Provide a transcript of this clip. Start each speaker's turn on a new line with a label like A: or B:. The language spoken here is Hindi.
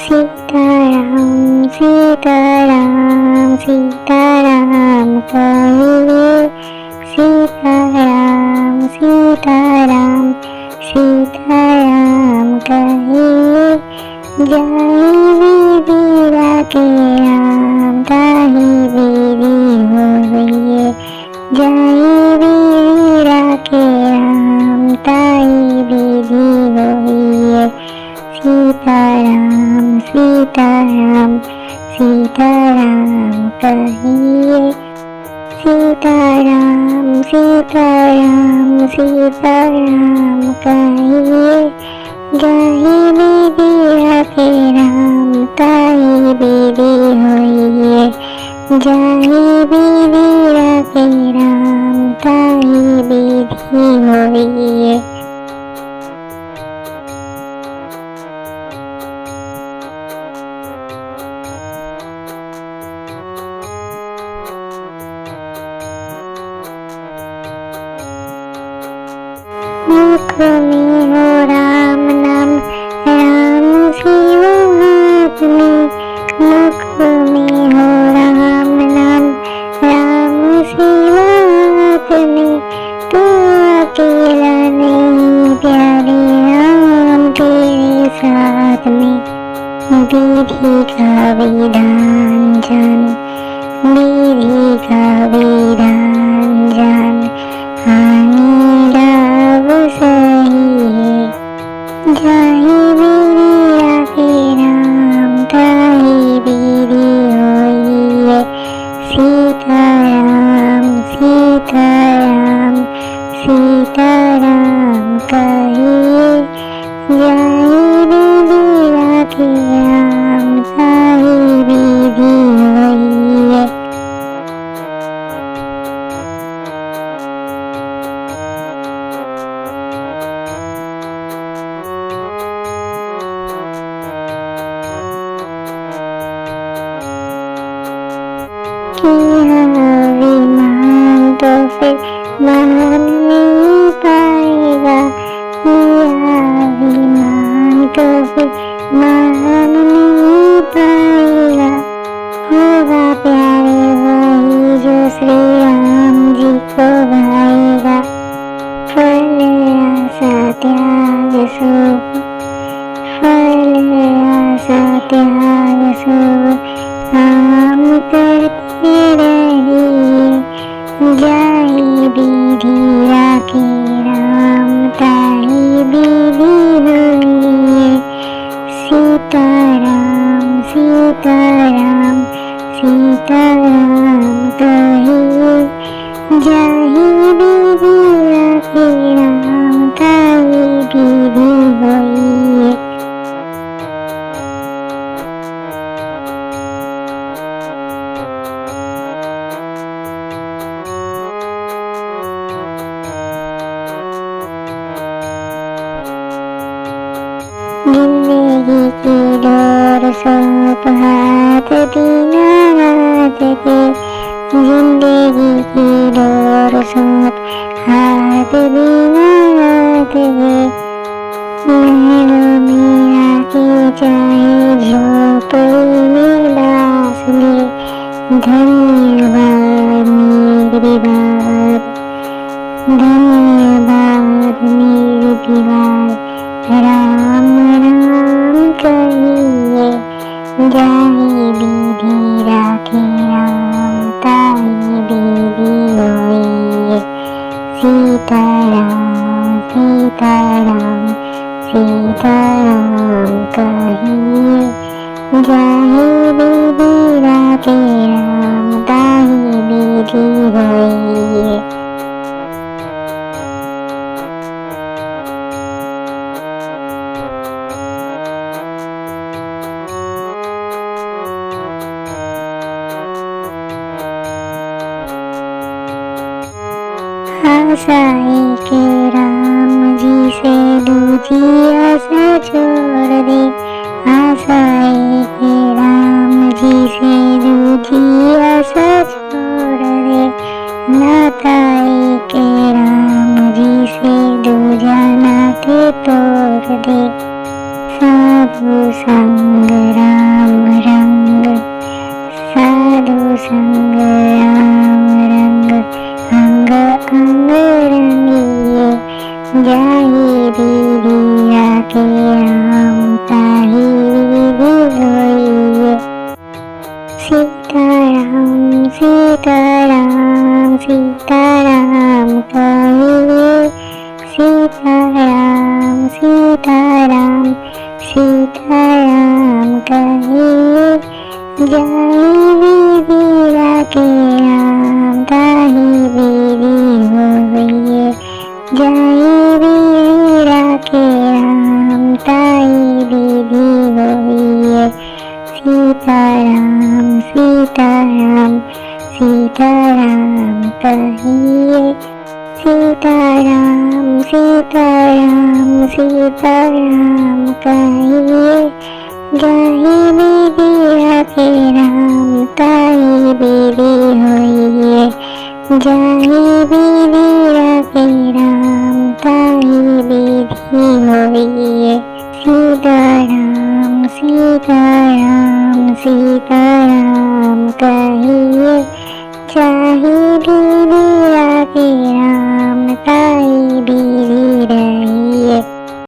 A: सीताराम सीताराम सीताराम कहिए, सीताराम सीताराम सीताराम कहिए। जाहि विधि के राम ताहि विधि होइए, जाहि विधि के राम ताहि विधि होइए। सीताराम सीताराम सीताराम कहिए, सीताराम सीताराम सीताराम कहिए। जाहि विधि के राम ताहि विधि होइए, जाहि विधि के राम ताहि विधि होइए। मुख में हो राम नाम, राम शिव हाथ में। मुख में हो राम नाम, राम शिव हाथ में। तू अकेला नहीं प्यारे राम तेरे साथ में। विधि का विधान जान, विधि का विधान जान। हानि लाभ सही है, जाहि विधि के राम ताहि विधि होइए। सीताराम सीताराम सीताराम कहिए, जाहि विधि के राम ताहि विधि होइए। विमान तो फिर महान नहीं पाएगा, किया विमान तो फिर महान नहीं पाएगा। होगा प्यारे वही जो श्री राम जी को भाएगा। फल आशा त्याग सो, फल आशा त्याग सो काम करते रहिए। जाहि विधि के राम ताहि विधि होइए। सीताराम सीताराम सीताराम कहिए, जाहि विधि के राम ताहि विधि होइए। जिंदगी की डोर सौंप हाथ दीनानाथ के। जिंदगी की डोर सौंप हाथ दीनानाथ के। महलों में आके चाहे झोपड़ी में बास ले। धन्यवाद निर्विवाद, धन्यवाद निर्विवाद। राम राम कहिए, जाहि विधि के राम ताहि विधि होइए। सीताराम सीताराम सीताराम कहिए, जाहि विधि के राम ताहि विधि होइए। आशाए के राम जी से दूजी आशा छोड़ दे। आशाए के राम जी से दूजी आशा छोड़ दे। नाताए के राम जी से दूजा नाते तोड़ दे। साधु संग जाहि विधि राखे राम ताहि विधि होइए। जाहि विधि राखे राम ताहि विधि होइए। सीताराम सीताराम सीताराम कहिए। सीताराम सीताराम सीताराम कहिए। जाहि विधि राखे राम ताहि विधि होइए। जाहि विधि राखे राम ताहि विधि होइए। सीताराम सीताराम सीता